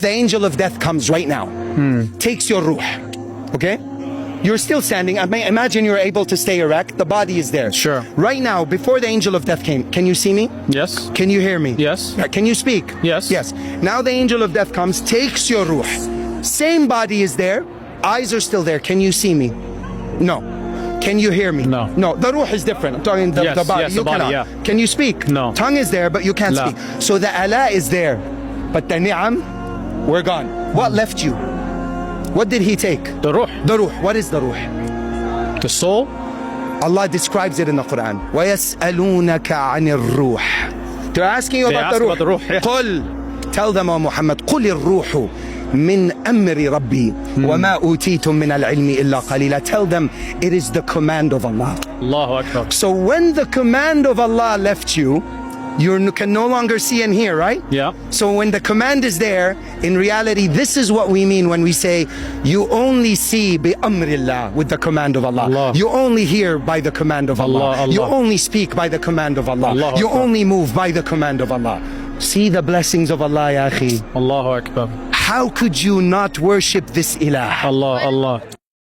the angel of death comes right now, takes your ruh, okay? You're still standing. Imagine you're able to stay erect. The body is there. Sure. Right now, before the angel of death came, can you see me? Yes. Can you hear me? Yes. Can you speak? Yes. Yes. Now the angel of death comes, takes your ruh. Same body is there. Eyes are still there. Can you see me? No. Can you hear me? No. No. The ruh is different. I'm talking the body. Yes, You the body, cannot. yeah. Can you speak? No. Tongue is there, but you can't La. speak. So the ala is there, but the ni'am, we're gone. What left you? What did he take? The ruh. The ruh. What is the ruh? The soul. Allah describes it in the Quran. وَيَسْأَلُونَكَ عَنِ الرُّوحِ. They're asking you They about ask the ruh. about the ruh, yeah. قل, tell them, O Muhammad, قُلِ الرُّوحُ مِنْ أَمْرِ رَبِّي وَمَا أُوتِيتُم مِنَ الْعِلْمِ إِلَّا قَلِيلًا. Tell them it is the command of Allah. Allahu Akbar. So when the command of Allah left you, you can no longer see and hear, right? Yeah. So when the command is there, in reality, this is what we mean when we say you only see bi amrillah, with the command of Allah. Allah. You only hear by the command of Allah. Allah, Allah. You only speak by the command of Allah. Allah You Akbar. only move by the command of Allah. See the blessings of Allah, ya akhi. Allahu Akbar. How could you not worship this ilah? Allah.